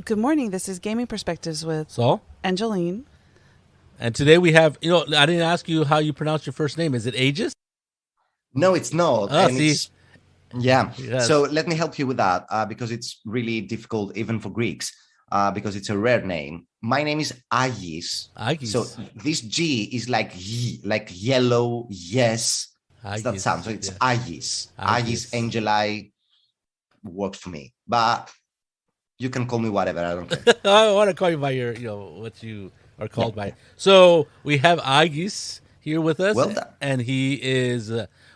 Good morning. This is Gaming Perspectives with Saul. Angeline. And today we have, I didn't ask you how you pronounce your first name. Is it Agis? No, it's not. Oh, and see. it's yeah. Yes. So let me help you with that because it's really difficult even for Greeks because it's a rare name. My name is Agis. Agis. So this G is like y, like yellow, yes. It's that Agis, sound. So it's yeah. Agis. Agis. Agis Angeli works for me. But you can call me whatever. I don't care. I want to call you by your, what you are called by. So we have Agis here with us. Well done. And he is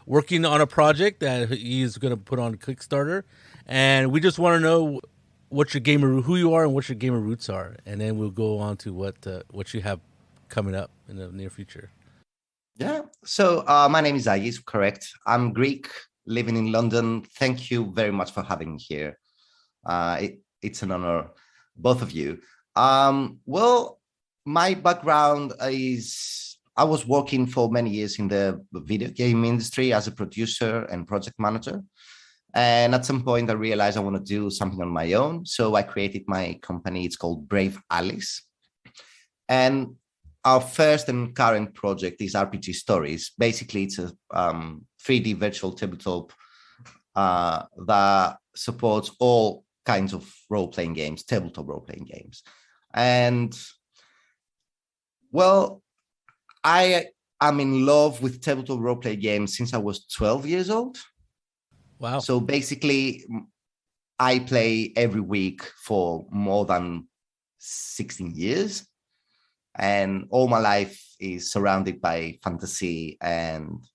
working on a project that he's going to put on Kickstarter. And we just want to know who you are and what your gamer roots are. And then we'll go on to what you have coming up in the near future. Yeah. So my name is Agis, correct. I'm Greek, living in London. Thank you very much for having me here. It's an honor, both of you. Well, my background is I was working for many years in the video game industry as a producer and project manager. And at some point, I realized I want to do something on my own. So I created my company. It's called Brave Alice. And our first and current project is RPG Stories. Basically, it's a 3D virtual tabletop that supports all kinds of role-playing games, tabletop role-playing games. And, well, I am in love with tabletop role-playing games since I was 12 years old. Wow. So basically, I play every week for more than 16 years. And all my life is surrounded by fantasy and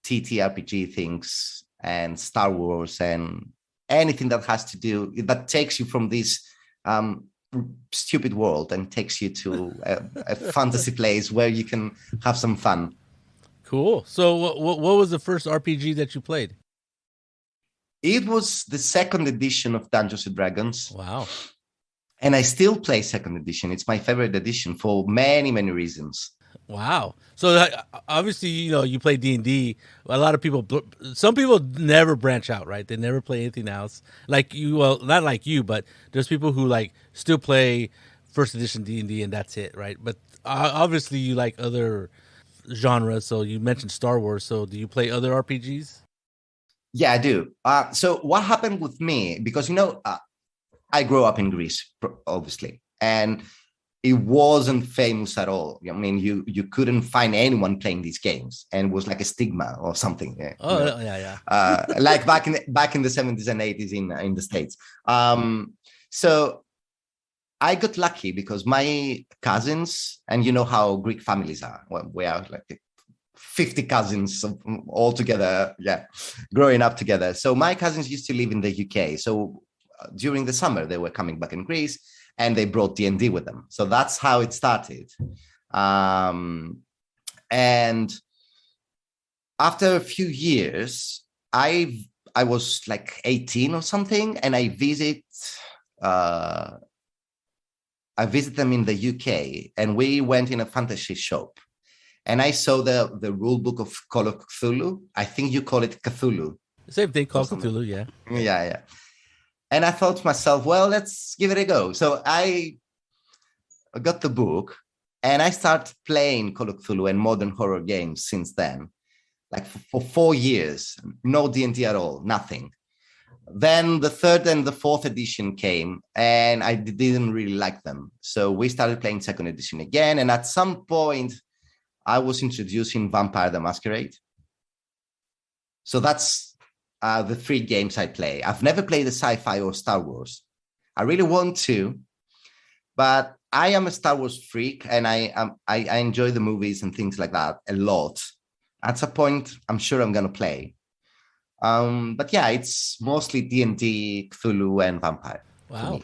TTRPG things and Star Wars and anything that has to do, that takes you from this stupid world and takes you to a fantasy place where you can have some fun. Cool. So what was the first RPG that you played? It was the second edition of Dungeons and Dragons. Wow. And I still play second edition. It's my favorite edition for many, many reasons. Wow. So obviously, you play D&D. A lot of people, some people never branch out, right? They never play anything else. Like you, well, not like you, but there's people who still play first edition D&D and that's it, right? But obviously you like other genres. So you mentioned Star Wars. So do you play other RPGs? Yeah, I do. So what happened with me, because, I grew up in Greece, obviously, and it wasn't famous at all. I mean, you couldn't find anyone playing these games, and it was like a stigma or something. Yeah. Like back in the 70s and 80s in the States. So I got lucky because my cousins, and you know how Greek families are. Well, we are like 50 cousins all together, growing up together. So my cousins used to live in the UK. So during the summer, they were coming back in Greece and they brought D&D with them. So that's how it started. And after a few years, I was like 18 or something, and I visit them in the UK, and we went in a fantasy shop. And I saw the rule book of Call of Cthulhu. I think you call it Cthulhu. Same thing, Call of Cthulhu, yeah. Yeah. And I thought to myself, well, let's give it a go. So I got the book and I started playing Call of Cthulhu and modern horror games since then. Like for 4 years, no D&D at all, nothing. Then the third and the fourth edition came and I didn't really like them. So we started playing second edition again. And at some point, I was introducing Vampire the Masquerade. So that's the 3 games I play. I've never played a sci-fi or Star Wars. I really want to, but I am a Star Wars freak and I enjoy the movies and things like that a lot. At some point, I'm sure I'm going to play. But yeah, it's mostly D&D, Cthulhu, and Vampire. Wow.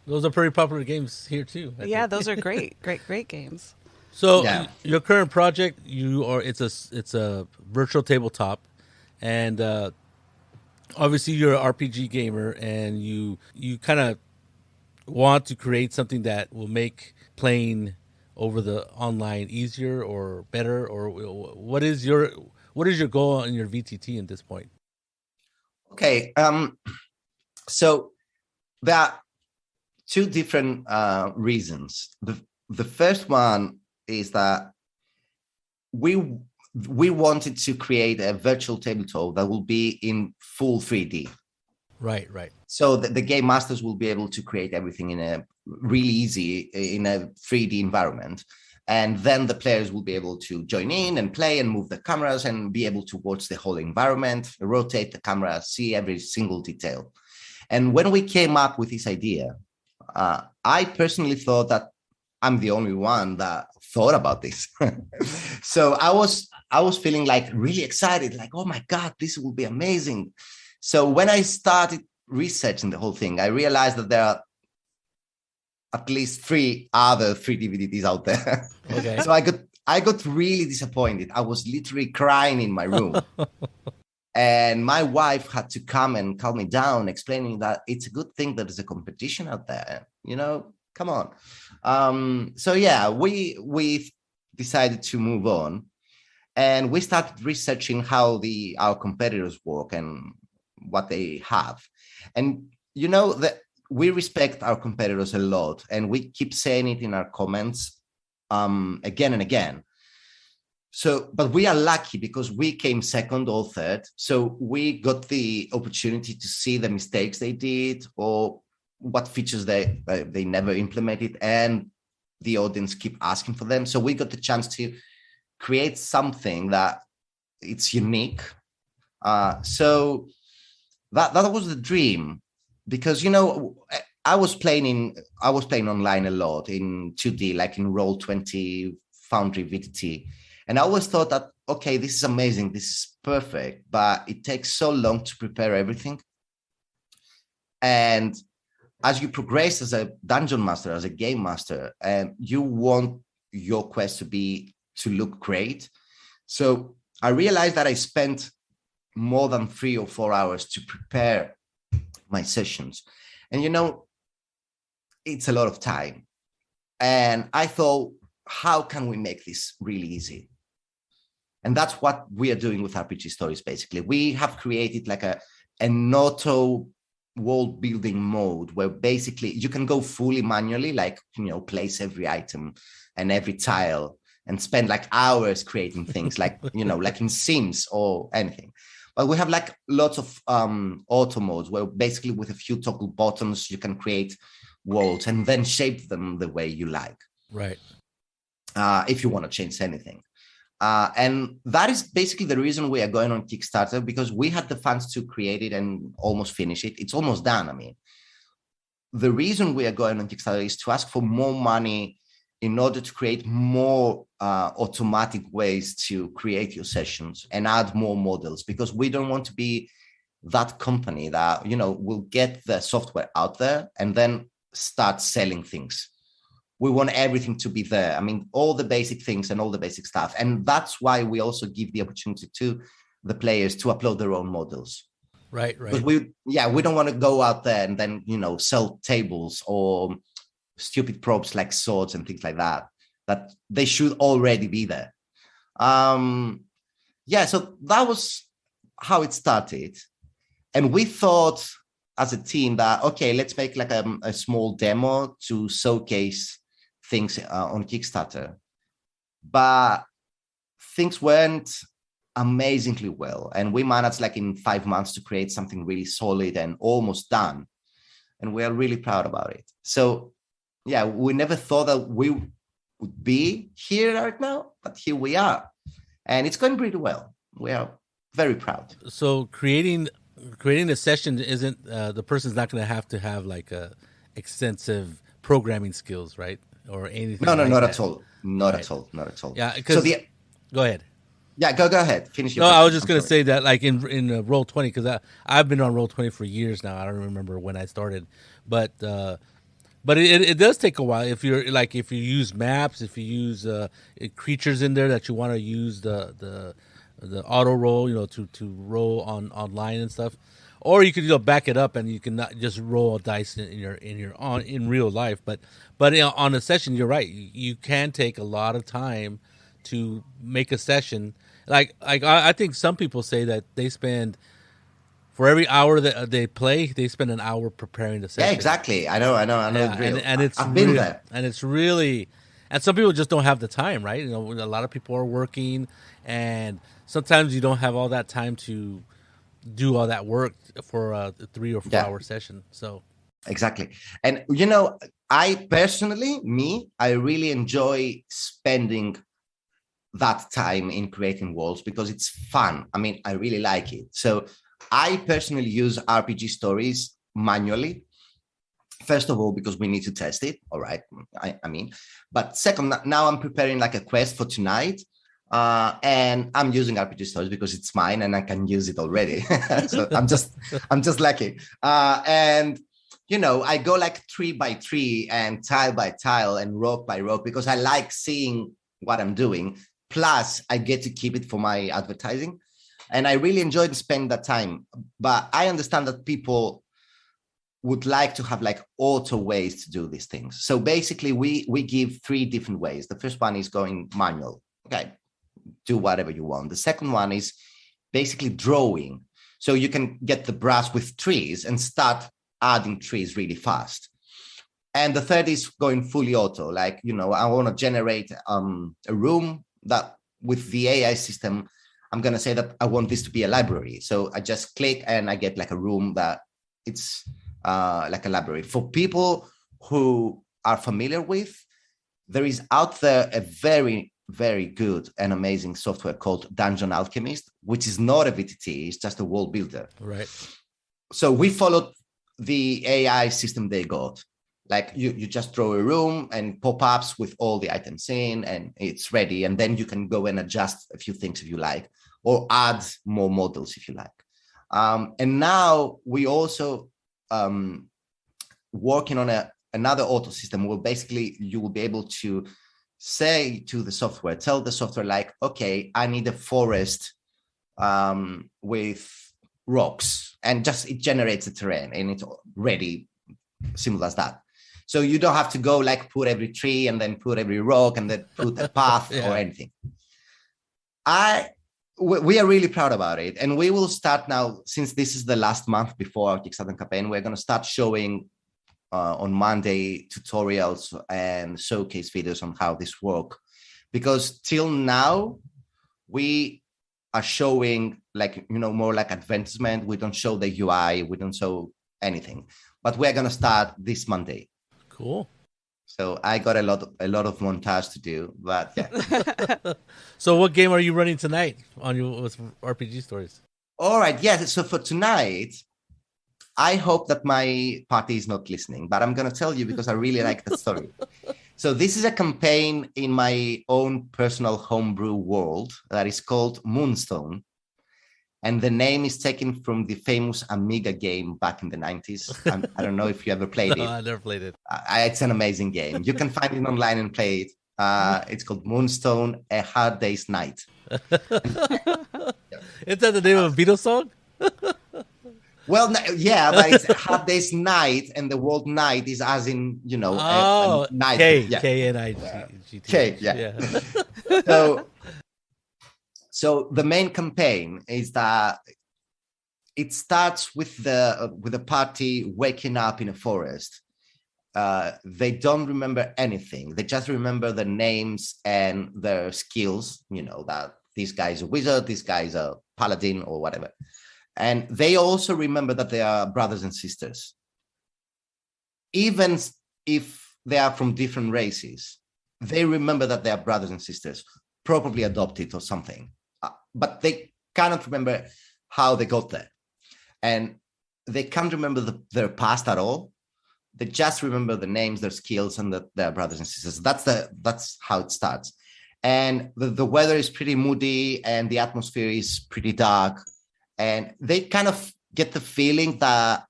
Those are pretty popular games here too. I think. Those are great games. So your current project, it's a virtual tabletop, and obviously you're an RPG gamer, and you kind of want to create something that will make playing over the online easier or better, or what is your goal in your VTT at this point? Okay, so there are two different reasons. The first one is that we wanted to create a virtual tabletop that will be in full 3D. Right. So the game masters will be able to create everything in a really easy in a 3D environment. And then the players will be able to join in and play and move the cameras and be able to watch the whole environment, rotate the camera, see every single detail. And when we came up with this idea, I personally thought that I'm the only one that thought about this. So I was feeling like really excited, like, oh my God, this will be amazing. So when I started researching the whole thing, I realized that there are at least 3 other 3D DVDs out there. Okay. So I got really disappointed. I was literally crying in my room. And my wife had to come and calm me down, explaining that it's a good thing that there's a competition out there. Come on. So yeah, we decided to move on, and we started researching how our competitors work and what they have. And that we respect our competitors a lot, and we keep saying it in our comments again and again. So, but we are lucky because we came second or third. So we got the opportunity to see the mistakes they did or what features they never implemented, and the audience keep asking for them. So we got the chance to create something that it's unique. So that was the dream, because I was playing online a lot in 2D, like in Roll20, Foundry, VTT. And I always thought that, okay, this is amazing, this is perfect, but it takes so long to prepare everything. And as you progress as a dungeon master, as a game master, you want your quest to look great. So I realized that I spent more than 3 or 4 hours to prepare my sessions. And it's a lot of time. And I thought, how can we make this really easy? And that's what we are doing with RPG Stories, basically. We have created like an auto world building mode where basically you can go fully manually, like, place every item and every tile and spend like hours creating things like, like in Sims or anything. But we have like lots of auto modes where basically with a few toggle buttons, you can create worlds and then shape them the way you like. Right. If you want to change anything. And that is basically the reason we are going on Kickstarter, because we had the funds to create it and almost finish it. It's almost done. I mean, the reason we are going on Kickstarter is to ask for more money in order to create more automatic ways to create your sessions and add more models, because we don't want to be that company that, will get the software out there and then start selling things. We want everything to be there. I mean, all the basic things and all the basic stuff. And that's why we also give the opportunity to the players to upload their own models. Right. Because we don't want to go out there and then, sell tables or stupid props like swords and things like that they should already be there. So that was how it started. And we thought as a team that, okay, let's make like a small demo to showcase things on Kickstarter. But things went amazingly well. And we managed like in 5 months to create something really solid and almost done. And we are really proud about it. So yeah, we never thought that we would be here right now, but here we are. And it's going pretty well. We are very proud. So creating a session isn't, the person's not going to have like extensive programming skills, right? Or anything. No, like not that. at all. Not at all. Yeah, because go ahead. Yeah, go ahead. Finish your No, question. I was just going to say that, like in Roll20, because I've been on Roll20 for years now. I don't remember when I started, but it does take a while. If you use maps, if you use creatures in there that you want to use the auto roll, to roll online and stuff, or you could back it up and you can not just roll a dice in real life. But on a session, you're right. You can take a lot of time to make a session. Like I think some people say that they spend for every hour that they play, they spend an hour preparing the session. Yeah, exactly. I know Yeah, the drill. and it's I've been really, there. and it's really, and some people just don't have the time, right? You know, a lot of people are working, and sometimes you don't have all that time to do all that work for a 3 or 4 Yeah. hour session. So Exactly. And I personally, I really enjoy spending that time in creating worlds because it's fun. I mean, I really like it. So I personally use RPG stories manually. First of all, because we need to test it. All right. I mean, but second, now I'm preparing like a quest for tonight. And I'm using RPG stories because it's mine and I can use it already. So I'm just lucky. And I go like 3 by 3 and tile by tile and rock by rock because I like seeing what I'm doing. Plus, I get to keep it for my advertising. And I really enjoyed spending that time. But I understand that people would like to have like auto ways to do these things. So basically, we give 3 different ways. The first one is going manual. Okay, do whatever you want. The second one is basically drawing. So you can get the brush with trees and start adding trees really fast. And the third is going fully auto. Like, I want to generate a room that with the AI system, I'm going to say that I want this to be a library. So I just click and I get like a room that it's like a library. For people who are familiar with, there is out there a very, very good and amazing software called Dungeon Alchemist, which is not a VTT, it's just a world builder. right. So we followed the AI system they got. Like you just draw a room and pop-ups with all the items in and it's ready. And then you can go and adjust a few things if you like, or add more models if you like. And now we also working on another auto system where basically you will be able to say to the software, tell the software like, okay, I need a forest with rocks, and just it generates a terrain and it's ready, simple as that. So you don't have to go like put every tree and then put every rock and then put a path Yeah. or anything. We are really proud about it. And we will start now, since this is the last month before our Kickstarter campaign, we're going to start showing on Monday tutorials and showcase videos on how this works. Because till now, we are showing like, more like advancement. We don't show the UI. We don't show anything. But we're going to start this Monday. Cool. So I got a lot of montage to do, but yeah. So what game are you running tonight on your with RPG stories? All right. Yes. So for tonight, I hope that my party is not listening, but I'm going to tell you because I really like the story. So this is a campaign in my own personal homebrew world that is called Moonstone. And the name is taken from the famous Amiga game back in the 90s. I don't know if you ever played it. No, I never played it. It's an amazing game. You can find it online and play it. It's called Moonstone, A Hard Day's Night. Is that the name of a Beatles song? Well, yeah, but it's A Hard Day's Night, and the word night is as in, a night. K-N-I-G-T. K, yeah. So the main campaign is that it starts with the party waking up in a forest. They don't remember anything. They just remember the names and their skills, that this guy is a wizard, this guy is a paladin or whatever. And they also remember that they are brothers and sisters. Even if they are from different races, they remember that they are brothers and sisters, probably adopted or something. But they cannot remember how they got there. And they can't remember their past at all. They just remember the names, their skills, and that they're brothers and sisters. That's how it starts. And the weather is pretty moody and the atmosphere is pretty dark. And they kind of get the feeling that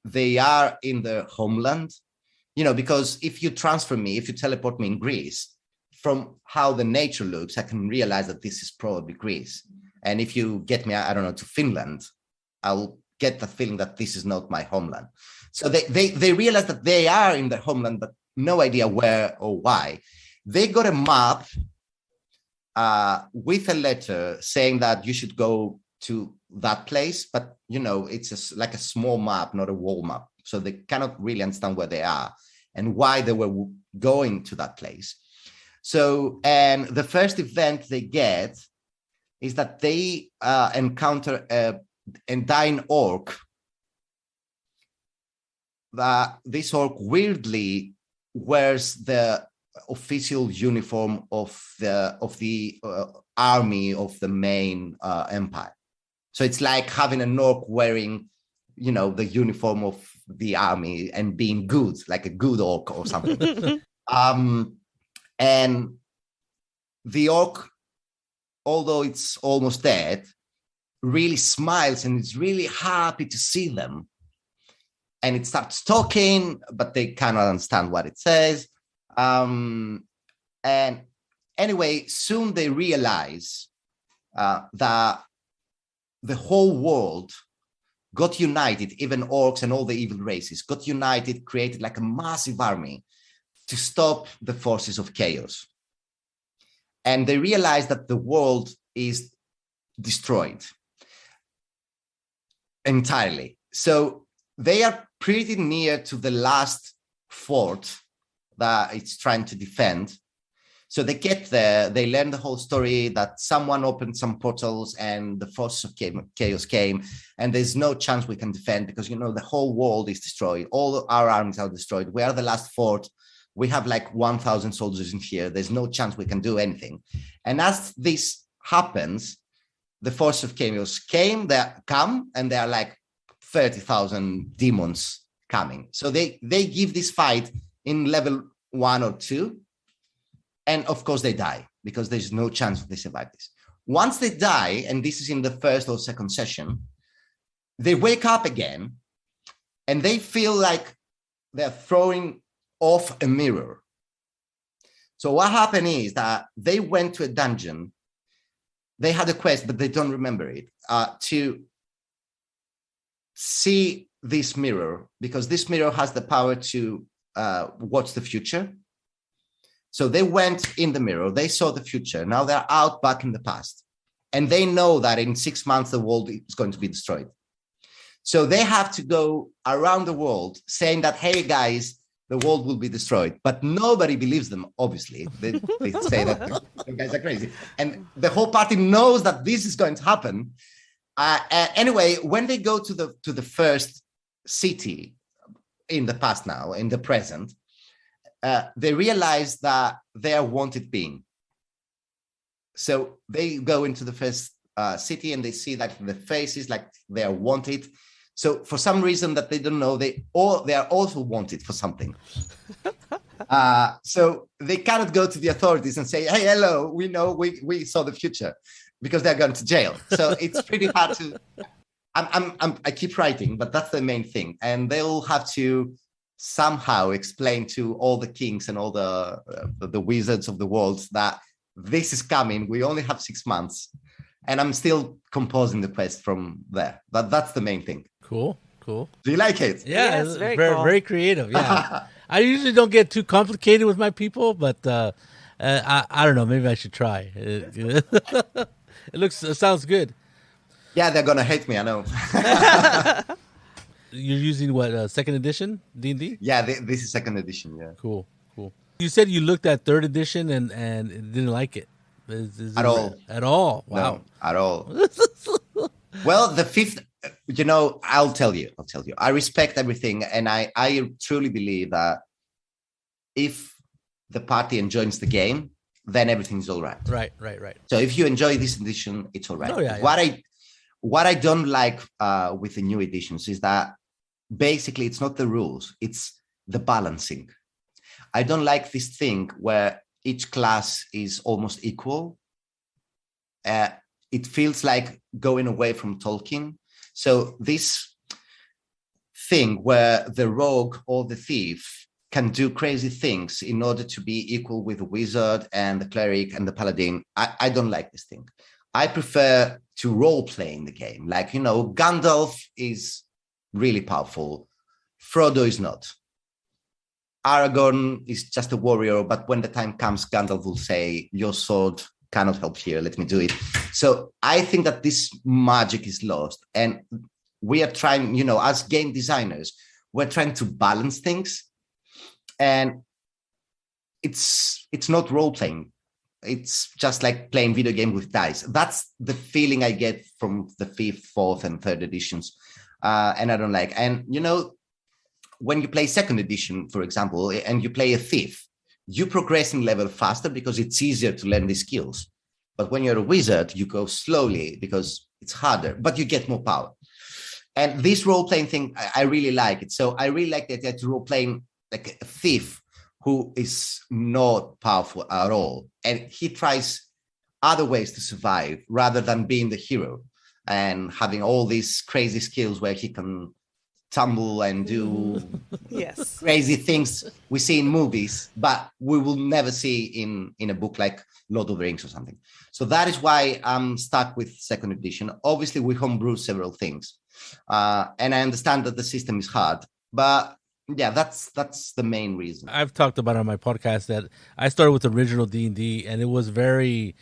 they are in their homeland, because if you teleport me in Greece, from how the nature looks, I can realize that this is probably Greece. And if you get me, I don't know, to Finland, I'll get the feeling that this is not my homeland. So they realize that they are in their homeland, but no idea where or why. They got a map with a letter saying that you should go to that place, but it's like a small map, not a wall map. So they cannot really understand where they are and why they were going to that place. So, and the first event they get is that they encounter a dying orc. This orc weirdly wears the official uniform of the army of the main empire. So it's like having an orc wearing, the uniform of the army and being good, like a good orc or something. And the orc, although it's almost dead, really smiles and is really happy to see them. And it starts talking, but they cannot understand what it says. And anyway, soon they realize that the whole world got united, even orcs and all the evil races got united, created like a massive army to stop the forces of chaos. And they realize that the world is destroyed entirely. So they are pretty near to the last fort that it's trying to defend. So they get there, they learn the whole story that someone opened some portals and the forces of chaos came, and there's no chance we can defend because, the whole world is destroyed. All our armies are destroyed. We are the last fort. We have like 1,000 soldiers in here. There's no chance we can do anything. And as this happens, the force of chaos come, and there are like 30,000 demons coming. So they give this fight in level 1 or 2. And of course they die because there's no chance they survive this. Once they die, and this is in the first or second session, they wake up again and they feel like they're throwing off a mirror. So what happened is that they went to a dungeon. They had a quest, but they don't remember it, to see this mirror, because this mirror has the power to watch the future. So they went in the mirror, they saw the future. Now they're out back in the past. And they know that in 6 months, the world is going to be destroyed. So they have to go around the world saying that, hey, guys, the world will be destroyed. But nobody believes them, obviously. They say that the guys are crazy. And the whole party knows that this is going to happen. Anyway, when they go to the first city in the past now, in the present, they realize that they are wanted being. So they go into the first city and they see that the faces like they are wanted. So for some reason that they don't know, they are also wanted for something. So they cannot go to the authorities and say, hey, hello, we know we saw the future, because they're going to jail. So it's pretty hard to, I keep writing, but that's the main thing. And they'll have to somehow explain to all the kings and all the wizards of the world that this is coming. We only have 6 months, and I'm still composing the quest from there. But that's the main thing. Cool. Do you like it? Yeah, it's very very, cool. very creative. Yeah, I usually don't get too complicated with my people, but I don't know. Maybe I should try. It sounds good. Yeah, they're gonna hate me. I know. You're using what, second edition D&D? Yeah, this is second edition. Yeah. Cool. You said you looked at third edition and didn't like it. At all. At all. Wow. No, at all. Well, the fifth, I'll tell you. I respect everything, and I truly believe that if the party enjoys the game, then everything's all right. Right. So if you enjoy this edition, it's all right. Oh, yeah. What I don't like with the new editions is that basically it's not the rules, it's the balancing. I don't like this thing where each class is almost equal. It feels like going away from Tolkien. So this thing where the rogue or the thief can do crazy things in order to be equal with the wizard and the cleric and the paladin, I don't like this thing. I prefer to role play in the game. Like, Gandalf is really powerful. Frodo is not. Aragorn is just a warrior, but when the time comes, Gandalf will say, your sword cannot help here, let me do it. So I think that this magic is lost. And we are trying, as game designers, we're trying to balance things. And it's not role-playing. It's just like playing video game with dice. That's the feeling I get from the 5th, 4th, and 3rd editions. And I don't like. And, when you play 2nd edition, for example, and you play a thief, you progress in level faster because it's easier to learn these skills. But when you're a wizard, you go slowly because it's harder, but you get more power. And this role-playing thing, I really like it. So I really like the idea to role-playing like a thief who is not powerful at all. And he tries other ways to survive rather than being the hero and having all these crazy skills where he can tumble and do Yes. crazy things we see in movies, but we will never see in a book like Lord of the Rings or something. So that is why I'm stuck with 2nd edition. Obviously, we homebrew several things. And I understand that the system is hard, but yeah, that's the main reason. I've talked about on my podcast that I started with original D&D, and it was very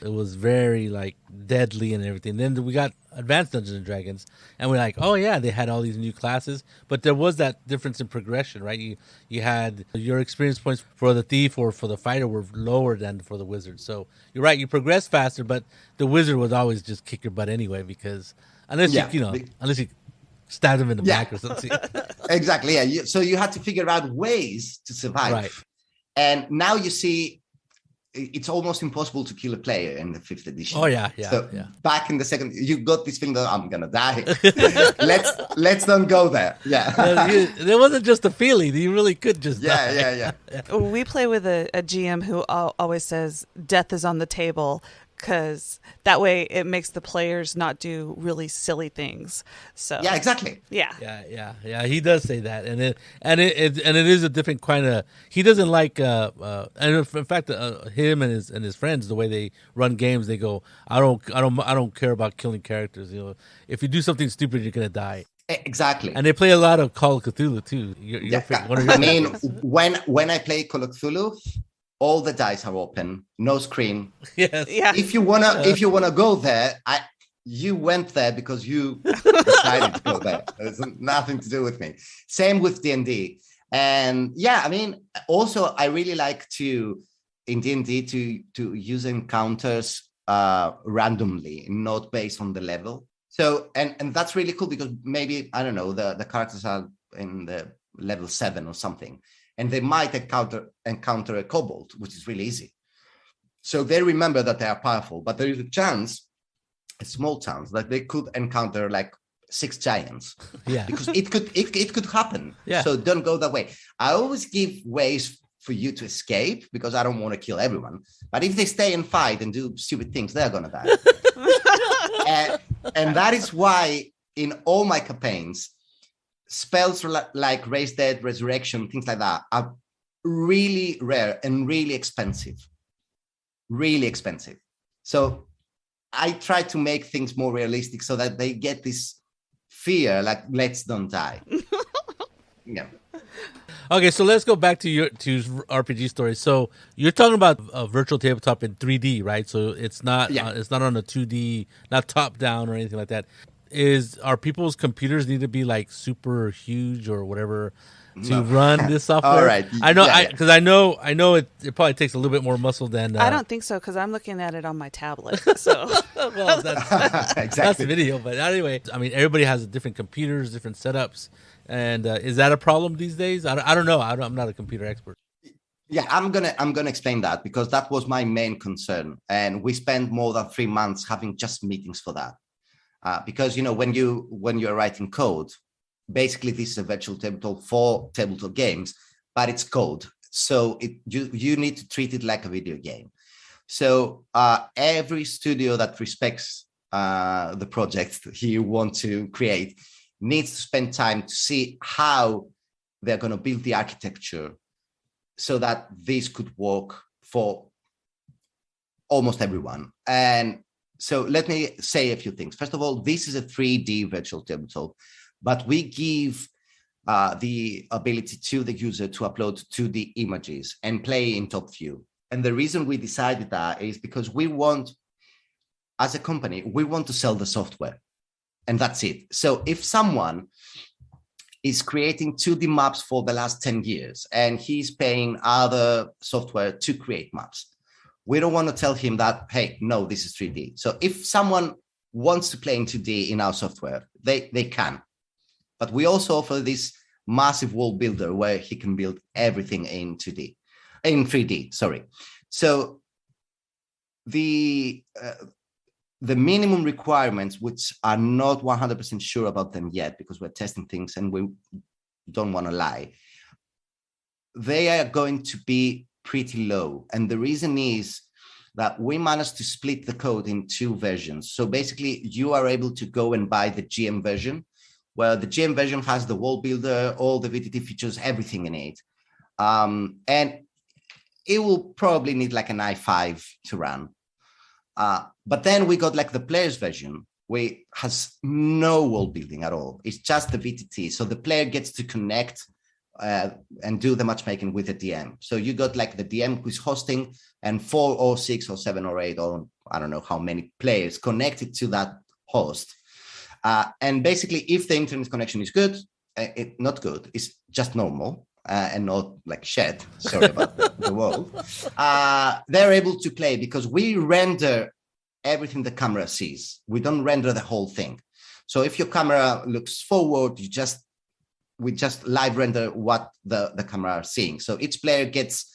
like deadly and everything. Then we got Advanced Dungeons and Dragons, and we're like, oh yeah, they had all these new classes, but there was that difference in progression, right? You had your experience points for the thief or for the fighter were lower than for the wizard. So you're right, you progress faster, but the wizard would always just kick your butt anyway, because unless unless you stab them in the back or something. Exactly. Yeah. So you had to figure out ways to survive. Right. And now you see it's almost impossible to kill a player in the 5th edition. Oh yeah. So back in the 2nd, you got this feeling that I'm gonna die. let's don't go there. Yeah. There wasn't just a feeling. You really could just die. Yeah. We play with a GM who always says death is on the table, because that way it makes the players not do really silly things. So yeah, exactly. Yeah. He does say that, and it is a different kind of. He doesn't like, and in fact, him and his friends, the way they run games, they go, I don't care about killing characters. If you do something stupid, you're gonna die. Exactly. And they play a lot of Call of Cthulhu too. When I play Call of Cthulhu, all the dice are open, no screen. Yes. Yeah. If you wanna go there, you went there because you decided to go there. There's nothing to do with me. Same with D&D. And yeah, I mean, also I really like to in D&D to use encounters randomly, not based on the level. So and that's really cool because maybe, I don't know, the characters are in the level 7 or something, and they might encounter a kobold, which is really easy. So they remember that they are powerful, but there is a small chance that they could encounter like 6 giants. Yeah, because it could happen. Yeah. So don't go that way. I always give ways for you to escape because I don't want to kill everyone. But if they stay and fight and do stupid things, they're gonna die. and that is why in all my campaigns, spells like Raise Dead, Resurrection, things like that are really rare and really expensive. Really expensive. So I try to make things more realistic so that they get this fear, like, let's don't die. Yeah. Okay, so let's go back to your RPG stories. So you're talking about a virtual tabletop in 3D, right? So it's not it's not on a 2D, not top down or anything like that. Are people's computers need to be like super huge or whatever to run this software? All right. I know, because I know it probably takes a little bit more muscle than. I don't think so, because I'm looking at it on my tablet. So well, that's exactly. the video. But anyway, I mean, everybody has different computers, different setups, and is that a problem these days? I don't know. I'm not a computer expert. Yeah, I'm gonna explain that because that was my main concern, and we spent more than 3 months having just meetings for that. Because when you're writing code, basically this is a virtual tabletop for tabletop games, but it's code, so you need to treat it like a video game. So every studio that respects the project you want to create needs to spend time to see how they're going to build the architecture so that this could work for almost everyone. And so let me say a few things. First of all, this is a 3D virtual tabletop, but we give the ability to the user to upload 2D images and play in top view. And the reason we decided that is because we want as a company, we want to sell the software, and that's it. So if someone is creating 2D maps for the last 10 years and he's paying other software to create maps, we don't want to tell him that, hey, no, this is 3D. So if someone wants to play in 2D in our software, they can. But we also offer this massive world builder where he can build everything in 3D, sorry. So the minimum requirements, which are not 100% sure about them yet because we're testing things and we don't want to lie, they are going to be pretty low. And the reason is that we managed to split the code in 2 versions. So basically, you are able to go and buy the GM version, where the GM version has the wall builder, all the VTT features, everything in it. And it will probably need like an i5 to run. But then we got like the player's version, which has no wall building at all. It's just the VTT. So the player gets to connect and do the matchmaking with the DM. So you got like the DM who's hosting and 4 or 6 or 7 or 8 or I don't know how many players connected to that host. And basically, if the internet connection is good, not good, it's just normal and not like shit, sorry about the world, they're able to play because we render everything the camera sees. We don't render the whole thing. So if your camera looks forward, we just live render what the camera are seeing. So each player gets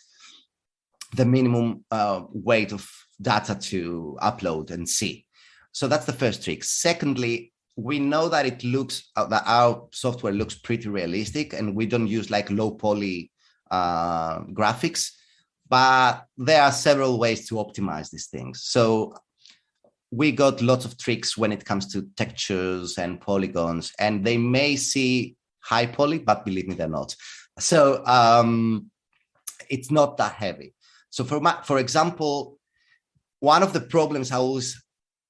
the minimum weight of data to upload and see. So that's the first trick. Secondly, we know that that our software looks pretty realistic and we don't use like low poly graphics, but there are several ways to optimize these things. So we got lots of tricks when it comes to textures and polygons, and they may see high poly, but believe me, they're not. So it's not that heavy. So for example, one of the problems I always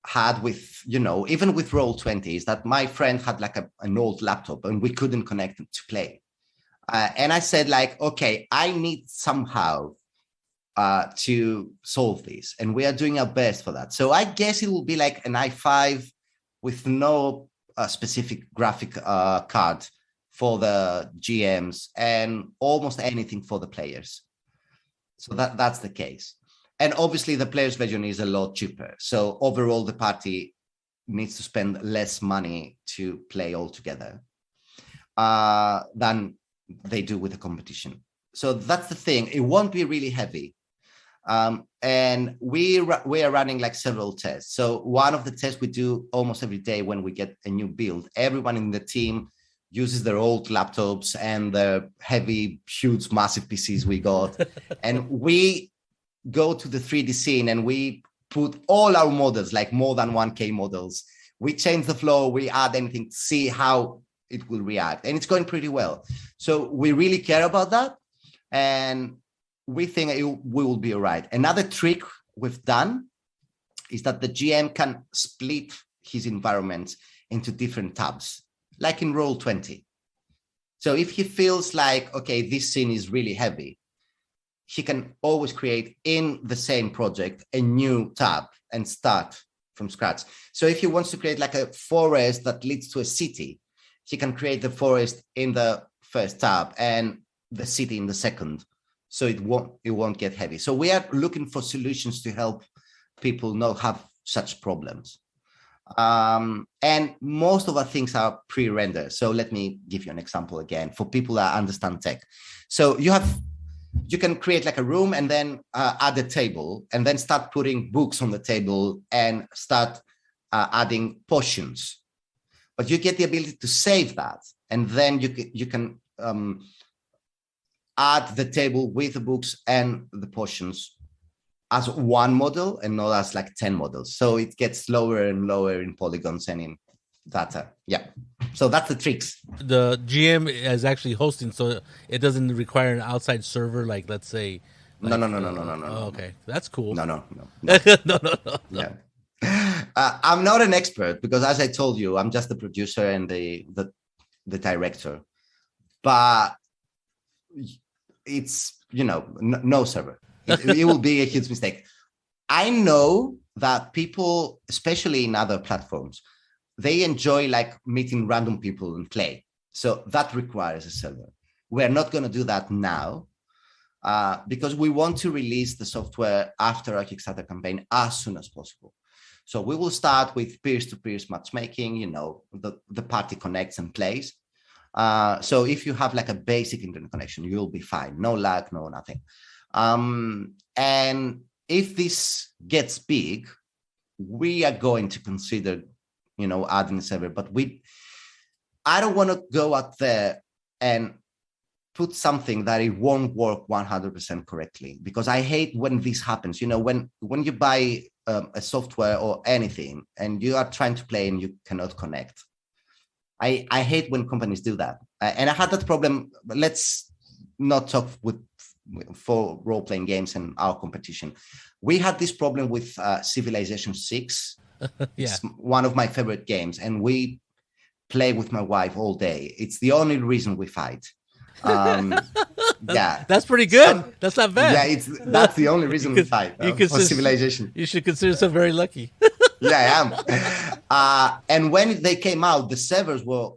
had with, even with Roll20 is that my friend had like an old laptop and we couldn't connect it to play. And I said like, okay, I need somehow to solve this. And we are doing our best for that. So I guess it will be like an i5 with no specific graphic card for the GMs and almost anything for the players. So that's the case. And obviously the player's version is a lot cheaper. So overall, the party needs to spend less money to play all together than they do with the competition. So that's the thing. It won't be really heavy. And we are running like several tests. So one of the tests we do almost every day when we get a new build, everyone in the team uses their old laptops and the heavy, huge, massive PCs we got. And we go to the 3D scene and we put all our models, like more than 1K models. We change the flow, we add anything to see how it will react. And it's going pretty well. So we really care about that. And we think we will be all right. Another trick we've done is that the GM can split his environment into different tabs, like in Roll20. So if he feels like, okay, this scene is really heavy, he can always create in the same project a new tab and start from scratch. So if he wants to create like a forest that leads to a city, he can create the forest in the first tab and the city in the second. So it won't get heavy. So we are looking for solutions to help people not have such problems. And most of our things are pre-rendered. So let me give you an example again for people that understand tech. So you can create like a room and then add a table and then start putting books on the table and start adding potions. But you get the ability to save that. And then you can add the table with the books and the potions as one model and not as like 10 models. So it gets lower and lower in polygons and in data. Yeah. So that's the tricks. The GM is actually hosting, so it doesn't require an outside server, like let's say. Like, No. Oh, okay, that's cool. No. No. Yeah. I'm not an expert because, as I told you, I'm just the producer and the director. But it's no server. It will be a huge mistake. I know that people, especially in other platforms, they enjoy like meeting random people and play. So that requires a server. We're not going to do that now because we want to release the software after our Kickstarter campaign as soon as possible. So we will start with peer-to-peer matchmaking, the party connects and plays. So if you have like a basic internet connection, you'll be fine. No lag, no nothing. And if this gets big, we are going to consider, adding a server, but I don't want to go out there and put something that it won't work 100% correctly, because I hate when this happens. When you buy a software or anything and you are trying to play and you cannot connect. I hate when companies do that. And I had that problem. Let's not talk for role-playing games and our competition. We had this problem with Civilization 6. Yeah. It's one of my favorite games, and we play with my wife all day. It's the only reason we fight. That's pretty good. That's not bad. Yeah, that's the only reason we fight. For Civilization. You should consider yourself very lucky. Yeah, I am. And when they came out, the servers were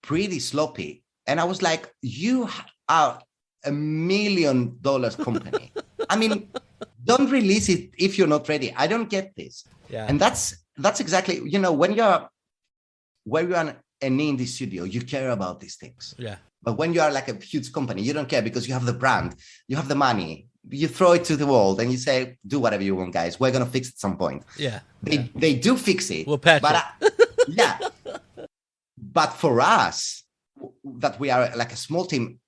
pretty sloppy. And I was like, you are $1 million company. I mean, don't release it if you're not ready. I don't get this. Yeah. And that's exactly, when you're an indie studio, you care about these things. Yeah. But when you are like a huge company, you don't care because you have the brand, you have the money, you throw it to the world and you say, do whatever you want, guys. We're going to fix it at some point. Yeah. They do fix it. We'll patch it. Yeah. But for us, that we are like a small team,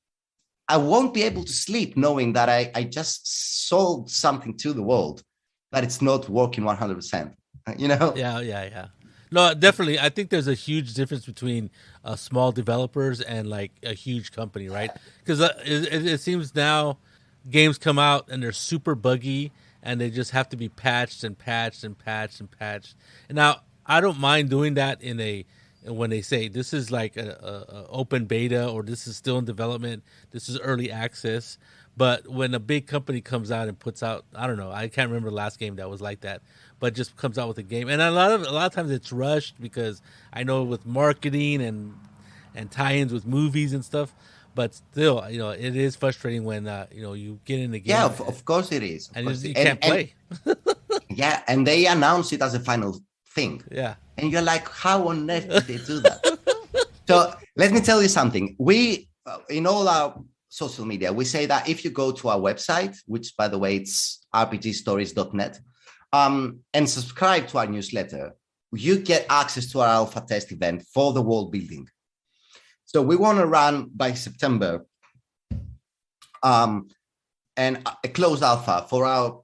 I won't be able to sleep knowing that I just sold something to the world that it's not working 100%. Yeah. No, definitely. I think there's a huge difference between small developers and like a huge company, right? Because it seems now games come out and they're super buggy and they just have to be patched and patched and patched and patched. And now I don't mind doing that when they say this is like a open beta or this is still in development, this is early access. But when a big company comes out and puts out, I don't know, I can't remember the last game that was like that, but just comes out with a game. And a lot of times it's rushed because I know with marketing and tie-ins with movies and stuff, but still, it is frustrating when, you get in the game. Yeah, of course it is. And you can't play. Yeah, and they announce it as a final thing. Yeah. And you're like, how on earth did they do that? So let me tell you something. We, in all our social media, we say that if you go to our website, which by the way, it's rpgstories.net, and subscribe to our newsletter, you get access to our alpha test event for the world building. So we want to run by September and a closed alpha for our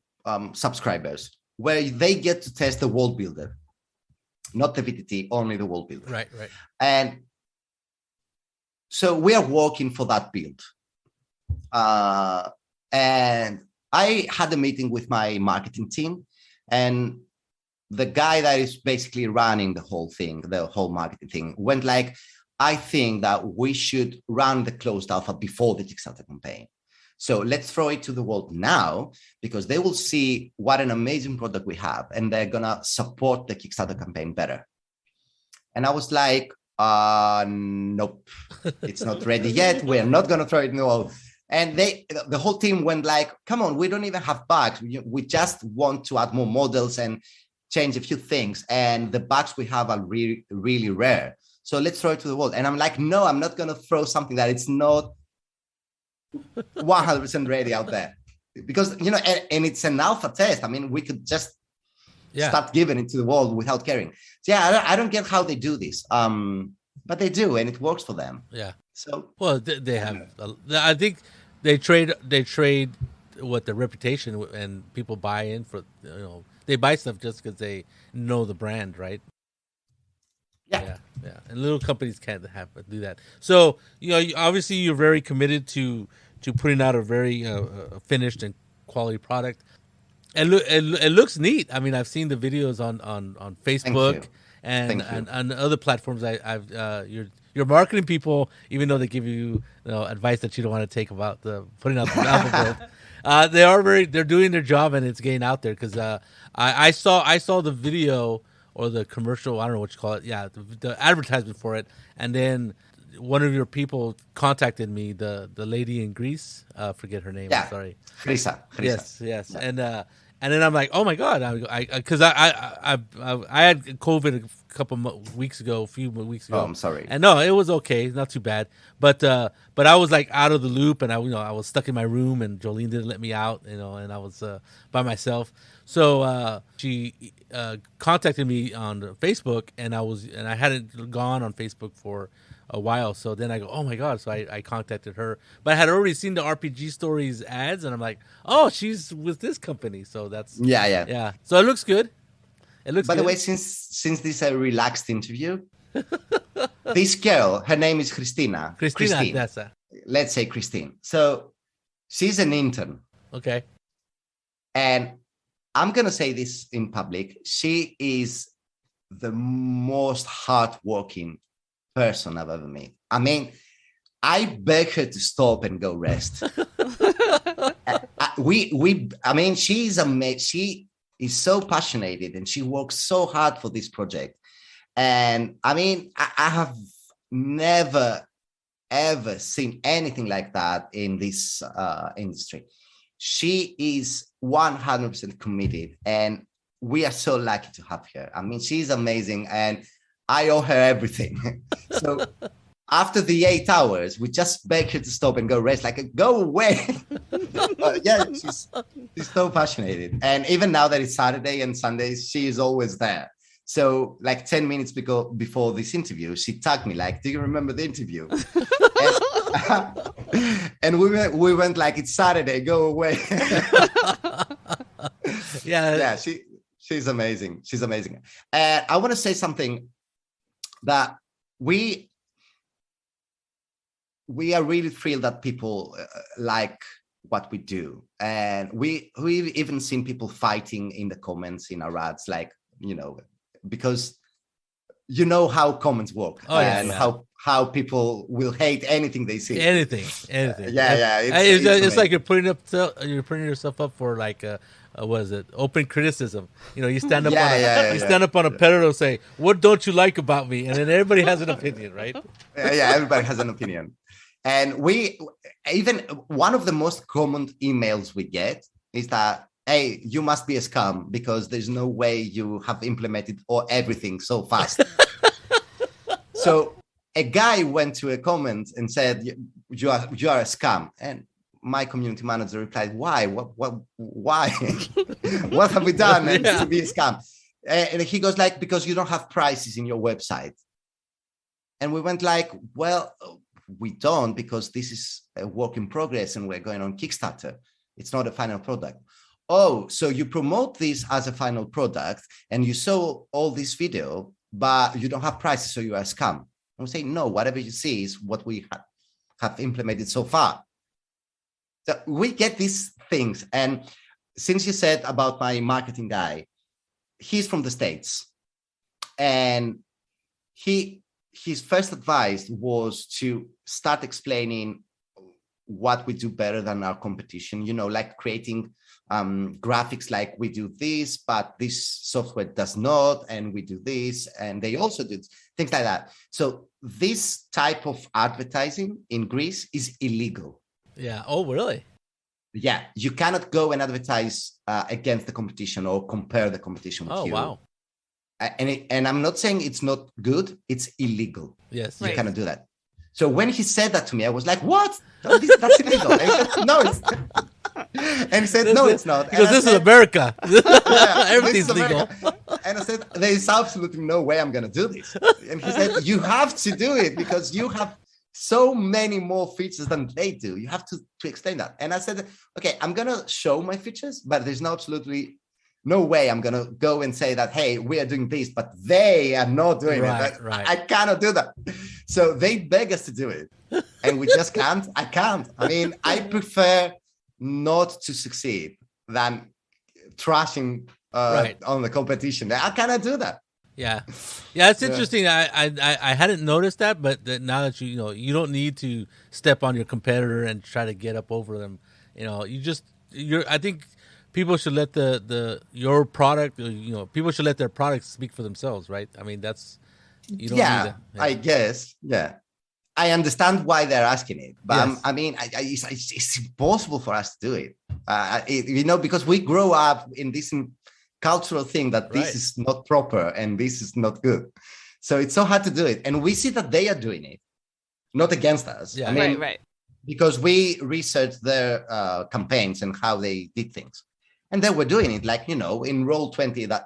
subscribers, where they get to test the world builder, not the VTT, only the world builder. Right. And so we are working for that build. And I had a meeting with my marketing team, and the guy that is basically running the whole marketing thing, went like, I think that we should run the closed alpha before the Kickstarter campaign. So let's throw it to the world now, because they will see what an amazing product we have, and they're going to support the Kickstarter campaign better. And I was like, nope, it's not ready yet. We're not going to throw it in the world. And the whole team went like, come on, we don't even have bugs. We just want to add more models and change a few things. And the bugs we have are really, really rare. So let's throw it to the world. And I'm like, no, I'm not going to throw something that it's not 100% ready out there. Because, and it's an alpha test. I mean, we could just start giving it to the world without caring. So I don't get how they do this. But they do, and it works for them. Yeah. So well, they have. I think they trade what the reputation, and people buy in for. They buy stuff just because they know the brand, right? Yeah. And little companies can't do that. So obviously you're very committed to putting out a very finished and quality product. And it looks neat. I mean, I've seen the videos on Facebook and other platforms. Your marketing people, even though they give you, advice that you don't want to take about the putting out the album They're doing their job, and it's getting out there because I saw the video or the commercial. I don't know what you call it. Yeah, the advertisement for it, and then one of your people contacted me, the lady in Greece. Forget her name. Yeah. I'm sorry. Chrisa. Yes. Yeah. And then I'm like, oh my god, because I had COVID a few weeks ago. Oh, I'm sorry. And no, it was okay, not too bad. But I was like out of the loop, and I was stuck in my room, and Jolene didn't let me out, and I was by myself. So she contacted me on Facebook, and I hadn't gone on Facebook for a while. So then I go, oh my god! So I contacted her, but I had already seen the RPG Stories ads, and I'm like, oh, she's with this company. So that's yeah. So it looks good. It looks. By the way, since this is a relaxed interview, this girl, her name is Christina. Christine. That's Let's say Christine. So she's an intern. Okay. And I'm gonna say this in public. She is the most hardworking person I've ever met. I mean, I beg her to stop and go rest. She's amazing. She is so passionate and she works so hard for this project. And I mean, I have never, ever seen anything like that in this industry. She is 100% committed, and we are so lucky to have her. I mean, she's amazing, and I owe her everything. So after the 8 hours, we just beg her to stop and go rest. Like, go away. She's so passionate. And even now that it's Saturday and Sundays, she is always there. So like 10 minutes before this interview, she tagged me like, do you remember the interview? And we went like, it's Saturday, go away. Yeah, she's amazing. She's amazing. And I want to say something that we are really thrilled that people like what we do. And we've even seen people fighting in the comments in our ads, like, because you know how comments work how people will hate anything they see. Anything. It's like you're putting yourself up for like what is it? Open criticism. You stand up stand up on a pedestal and say, "What don't you like about me?" And then everybody has an opinion, right? Everybody has an opinion. And even one of the most common emails we get is that, hey, you must be a scam because there's no way you have implemented everything so fast. So a guy went to a comment and said, you are a scam. And my community manager replied, why? Why? What have we done to be a scam? And he goes like, because you don't have prices in your website. And we went like, well, we don't, because this is a work in progress and we're going on Kickstarter. It's not a final product. Oh, so you promote this as a final product and you saw all this video, but you don't have prices, so you are a scam. And we say, no, whatever you see is what we have implemented so far. So we get these things. And since you said about my marketing guy, he's from the States. And his first advice was to start explaining what we do better than our competition, like creating graphics like we do this, but this software does not, and we do this, and they also do things like that. So this type of advertising in Greece is illegal. Yeah. Oh, really? Yeah. You cannot go and advertise against the competition or compare the competition with you. Oh, wow. And I'm not saying it's not good. It's illegal. Yes. You cannot do that. So when he said that to me, I was like, what? That's illegal. And he said, no, it's and he said, no, it's not. Because this is America. Everything's legal. And I said, there is absolutely no way I'm going to do this. And he said, you have to do it because you have so many more features than they do. You have to explain that. And I said, okay, I'm going to show my features, but there's absolutely no way I'm going to go and say that, hey, we are doing this, but they are not doing it. Right. I cannot do that. So they beg us to do it. And we just can't. I can't. I mean, I prefer not to succeed than trashing on the competition. I cannot do that. Yeah, it's interesting. I hadn't noticed that, but now that you don't need to step on your competitor and try to get up over them. You just I think people should let your product, people should let their products speak for themselves, right? I mean, you don't need Yeah, that. Yeah. I guess. Yeah. I understand why they're asking it, but Yes. it's impossible for us to do it. Because we grow up in this cultural thing that this Right. is not proper and this is not good. So it's so hard to do it. And we see that they are doing it, not against us. Yeah. I mean, right. because we researched their campaigns and how they did things. And they were doing it like, in Roll20 that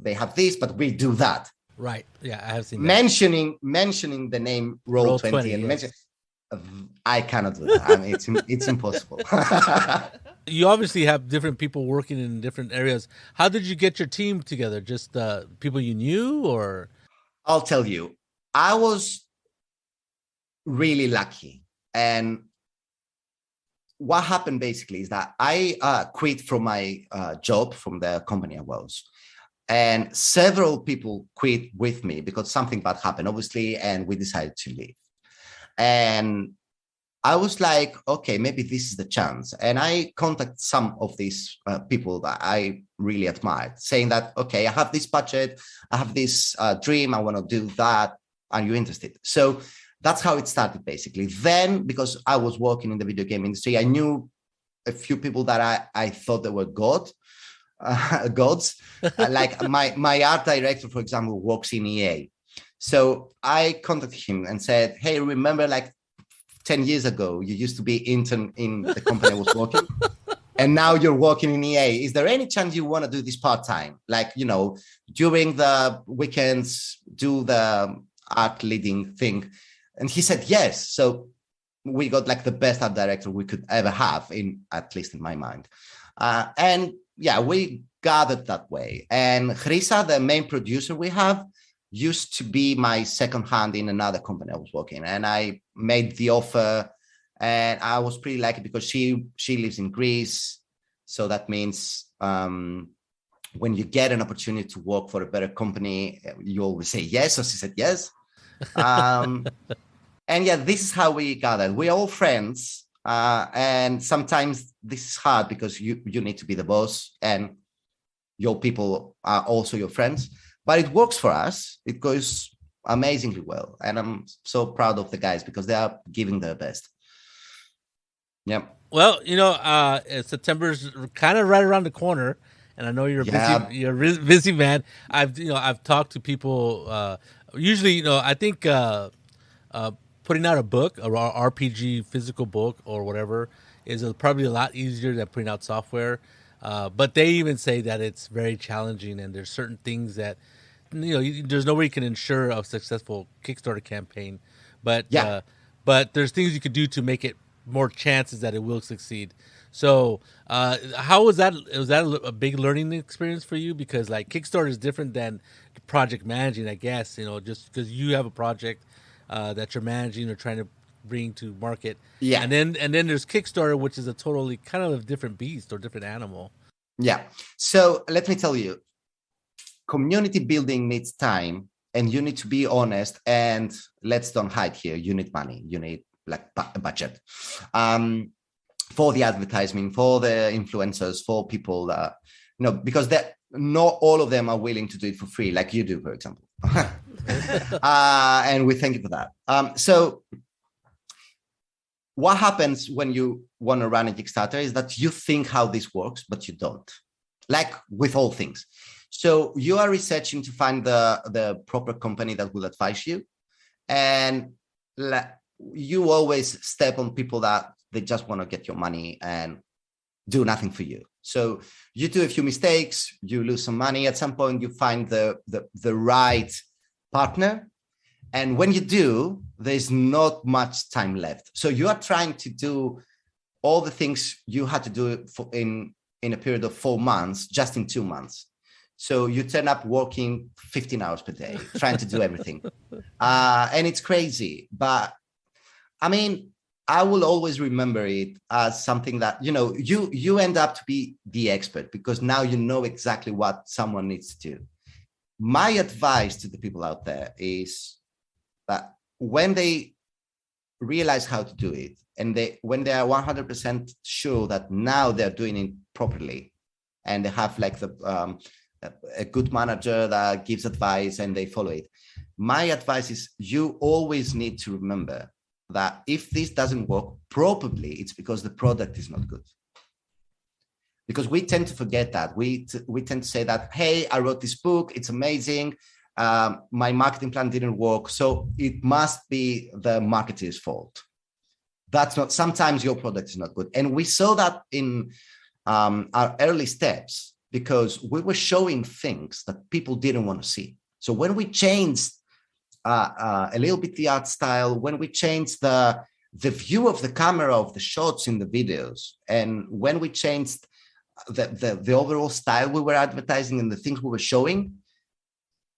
they have this, but we do that. Right. Yeah, I have seen that. Mentioning the name Roll20 and yes. mention, I cannot do that. I mean, it's impossible. You obviously have different people working in different areas. How did you get your team together? Just people you knew, or? I'll tell you, I was really lucky. And what happened basically is that I quit from my job from the company I was. And several people quit with me because something bad happened, obviously, and we decided to leave. And I was like, okay, maybe this is the chance. And I contacted some of these people that I really admired, saying that, okay, I have this budget, I have this dream, I want to do that. Are you interested? So that's how it started, basically. Then, because I was working in the video game industry, I knew a few people that I thought they were gods. Like my art director, for example, works in EA. So I contacted him and said, hey, remember like 10 years ago, you used to be intern in the company I was working, and now you're working in EA. Is there any chance you want to do this part-time? Like, during the weekends, do the art leading thing. And he said, yes. So we got like the best art director we could ever have, at least in my mind. And yeah, we gathered that way. And Hrisa, the main producer we have, used to be my second hand in another company I was working. And I made the offer, and I was pretty lucky because she lives in Greece. So that means when you get an opportunity to work for a better company, you always say yes. So she said yes. And yeah, this is how we gathered. We're all friends. And sometimes this is hard because you need to be the boss and your people are also your friends, but it works for us. It goes amazingly well. And I'm so proud of the guys because they are giving their best. Yeah. Well, September's kind of right around the corner, and I know you're a busy man. I've talked to people, usually, I think, putting out a book, a RPG physical book or whatever, is probably a lot easier than putting out software. But they even say that it's very challenging, and there's certain things that there's no way you can ensure a successful Kickstarter campaign. But but there's things you could do to make it more chances that it will succeed. So how was that? Was that a big learning experience for you? Because like Kickstarter is different than project managing, I guess. Just because you have a project that you're managing or trying to bring to market. Yeah. And then there's Kickstarter, which is a totally kind of a different beast or different animal. Yeah. So let me tell you, community building needs time, and you need to be honest, and let's don't hide here. You need money. You need like a budget for the advertising, for the influencers, for people that, because not all of them are willing to do it for free, like you do, for example. And we thank you for that. So what happens when you want to run a Kickstarter is that you think how this works, but you don't, like with all things. So you are researching to find the proper company that will advise you. And you always step on people that they just want to get your money and do nothing for you. So you do a few mistakes, you lose some money. At some point, you find the right partner. And when you do, there's not much time left. So you are trying to do all the things you had to do in a period of 4 months, just in 2 months. So you turn up working 15 hours per day, trying to do everything. And it's crazy. But I mean, I will always remember it as something that, you end up to be the expert because now you know exactly what someone needs to do. My advice to the people out there is that when they realize how to do it, and when they are 100% sure that now they're doing it properly, and they have like a good manager that gives advice and they follow it. My advice is you always need to remember that if this doesn't work, probably it's because the product is not good. Because we tend to forget that. We tend to say that, hey, I wrote this book, it's amazing. My marketing plan didn't work, so it must be the marketer's fault. That's not, sometimes your product is not good. And we saw that in our early steps, because we were showing things that people didn't want to see. So when we changed a little bit the art style, when we changed the view of the camera of the shots in the videos, and when we changed the overall style we were advertising and the things we were showing,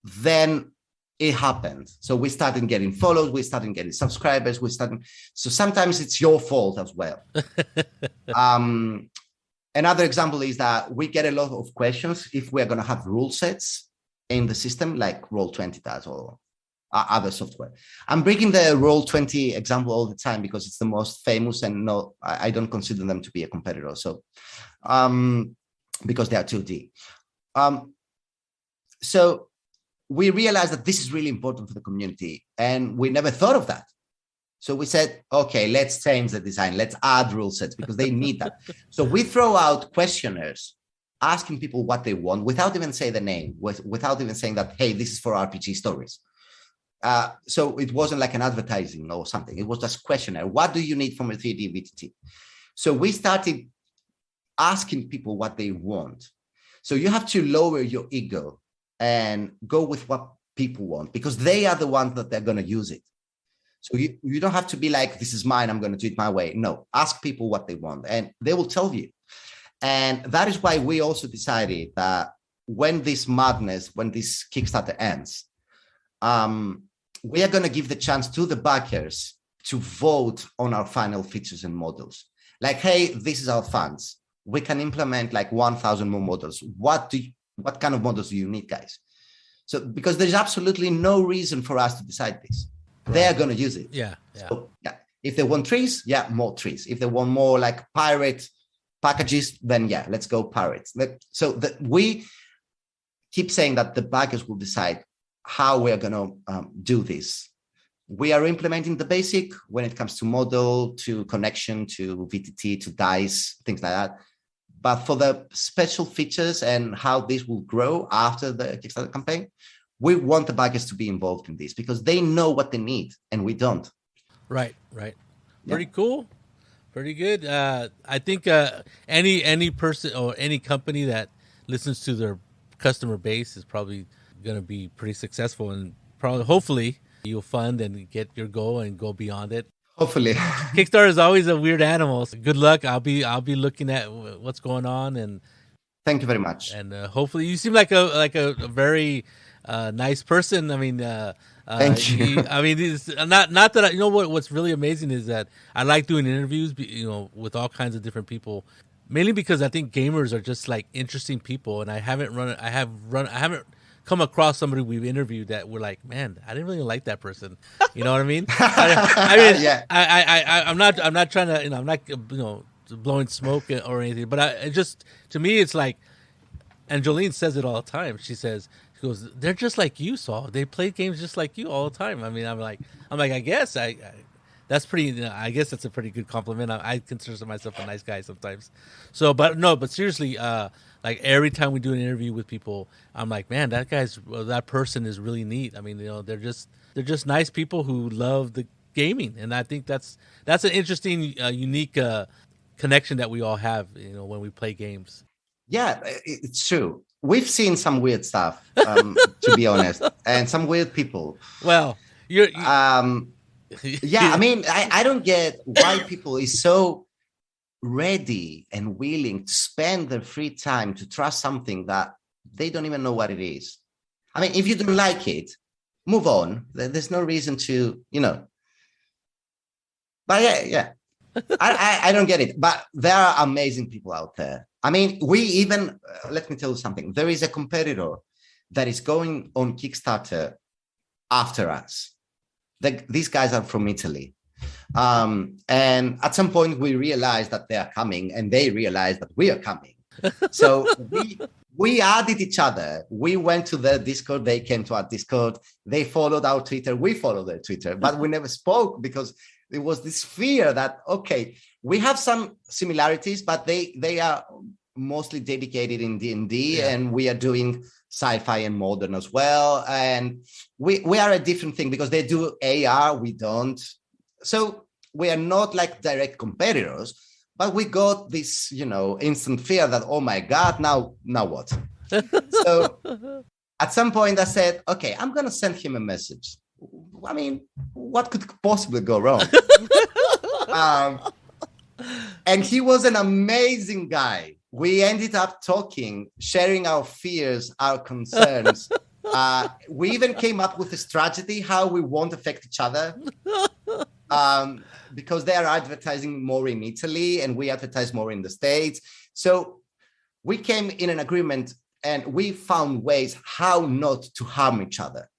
then it happened. So we started getting follows, we started getting subscribers, so sometimes it's your fault as well. Another example is that we get a lot of questions if we're going to have rule sets in the system, like Roll20 does or other software. I'm bringing the Roll20 example all the time because it's the most famous, and no, I don't consider them to be a competitor. So, because they are 2D. So we realized that this is really important for the community, and we never thought of that. So we said, okay, let's change the design. Let's add rule sets because they need that. So we throw out questionnaires asking people what they want without even saying the name, without even saying that, hey, this is for RPG stories. So it wasn't like an advertising or something. It was just questionnaire. What do you need from a 3D VTT? So we started asking people what they want. So you have to lower your ego and go with what people want, because they are the ones that they're going to use it. So you don't have to be like, this is mine, I'm going to do it my way. No, ask people what they want and they will tell you. And that is why we also decided that when this madness, when this Kickstarter ends, we are going to give the chance to the backers to vote on our final features and models. Like, hey, this is our funds. We can implement like 1,000 more models. What kind of models do you need, guys? So because there's absolutely no reason for us to decide this. Right. They are going to use it. Yeah. So, yeah. If they want trees, more trees. If they want more like pirate packages, then let's go pirates. So we keep saying that the backers will decide how we are going to do this. We are implementing the basic when it comes to model, to connection, to VTT, to dice, things like that. But for the special features and how this will grow after the Kickstarter campaign, we want the backers to be involved in this because they know what they need and we don't. Right. Pretty cool. Pretty good. I think any person or any company that listens to their customer base is probably going to be pretty successful, and hopefully you'll fund and get your goal and go beyond it. Hopefully. Kickstarter is always a weird animal. So good luck. I'll be looking at what's going on, and thank you very much. And hopefully you seem like a very nice person. I mean, thank you. I mean, it's not that what's really amazing is that I like doing interviews, with all kinds of different people, mainly because I think gamers are just like interesting people, and I haven't come across somebody we've interviewed that we're like, man, I didn't really like that person. You know what I mean? I'm not trying to, I'm not, blowing smoke or anything, but to me, it's like, and Jolene says it all the time. She goes, they're just like you, Saul. They play games just like you all the time. I mean, I'm like, I guess that's pretty. I guess that's a pretty good compliment. I consider myself a nice guy sometimes. So, but seriously, like every time we do an interview with people, I'm like, man, that person is really neat. I mean, they're just nice people who love the gaming, and I think that's an interesting, unique connection that we all have, when we play games. Yeah, it's true. We've seen some weird stuff, to be honest, and some weird people. Well, yeah, I mean, I don't get why people is so ready and willing to spend their free time to trust something that they don't even know what it is. I mean, if you don't like it, move on. There's no reason to, But yeah. I don't get it. But there are amazing people out there. I mean, let me tell you something. There is a competitor that is going on Kickstarter after us. These guys are from Italy. And at some point we realized that they are coming, and they realized that we are coming. So we added each other. We went to their Discord. They came to our Discord. They followed our Twitter. We followed their Twitter, but we never spoke because there was this fear that, okay, we have some similarities, but they are mostly dedicated in D&D, and we are doing sci-fi and modern as well. And we are a different thing because they do AR, we don't. So we are not like direct competitors, but we got this, instant fear that, oh my God, now what? So at some point I said, okay, I'm going to send him a message. I mean, what could possibly go wrong? And he was an amazing guy. We ended up talking, sharing our fears, our concerns. We even came up with a strategy how we won't affect each other. Because they are advertising more in Italy and we advertise more in the States. So we came in an agreement and we found ways how not to harm each other.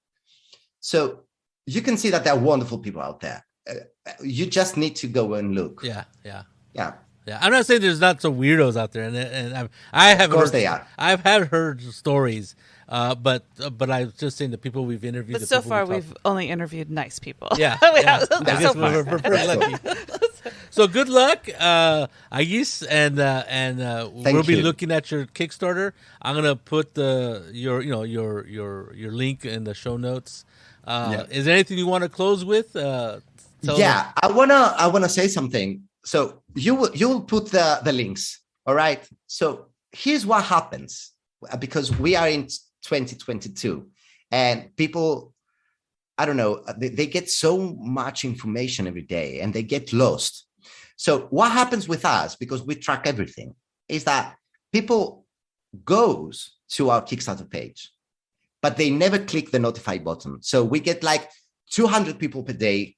So you can see that there are wonderful people out there. You just need to go and look. Yeah. Yeah, I'm not saying there's not some weirdos out there, and I have, of course they are. I've heard stories, but I was just saying the people we've interviewed. But so far, we've only interviewed nice people. Yeah, I guess we're pretty lucky. So good luck, Agis, and we'll be looking at your Kickstarter. I'm gonna put your link in the show notes. Is there anything you want to close with? I wanna say something. So you will put the links, all right? So here's what happens, because we are in 2022 and people, I don't know, they get so much information every day and they get lost. So what happens with us, because we track everything, is that people goes to our Kickstarter page, but they never click the notify button. So we get like 200 people per day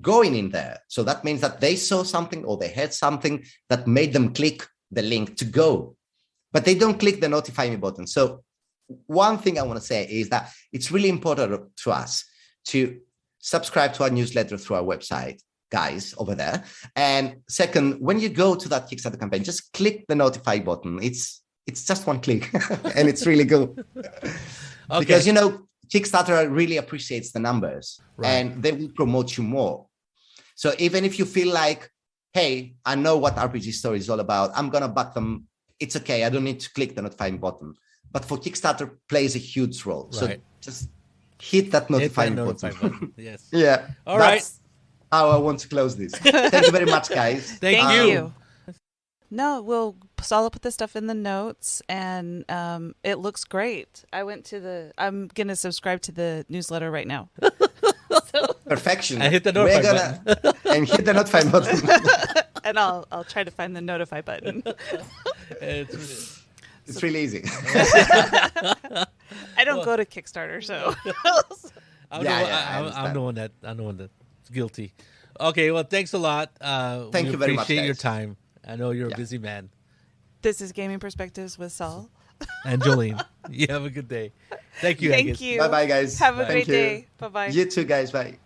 going in there. So that means that they saw something or they heard something that made them click the link to go, but they don't click the notify me button. So one thing I want to say is that it's really important to us to subscribe to our newsletter through our website, guys, over there. And second, when you go to that Kickstarter campaign, just click the notify button. It's just one click and it's really good. Okay. Because, Kickstarter really appreciates the numbers, and they will promote you more. So even if you feel like, hey, I know what RPG Story is all about, I'm going to back them. It's okay. I don't need to click the notifying button. But for Kickstarter plays a huge role. Right. So just hit that notifying button. Yes. Yeah. All right. How I want to close this. Thank you very much, guys. Thank you. No, Saul will put this stuff in the notes, and it looks great. I'm going to subscribe to the newsletter right now. Perfection. And hit the notify button. And hit the notify button. And I'll try to find the notify button. It's really easy. I don't go to Kickstarter, so. I'm the one that's guilty. Okay, well, thanks a lot. Thank you very much, appreciate guys. your time. I know you're a busy man. This is Gaming Perspectives with Saul. And Jolene. You have a good day. Thank you, Thank you. Bye-bye, guys. Have a great day. Bye-bye. You too, guys. Bye.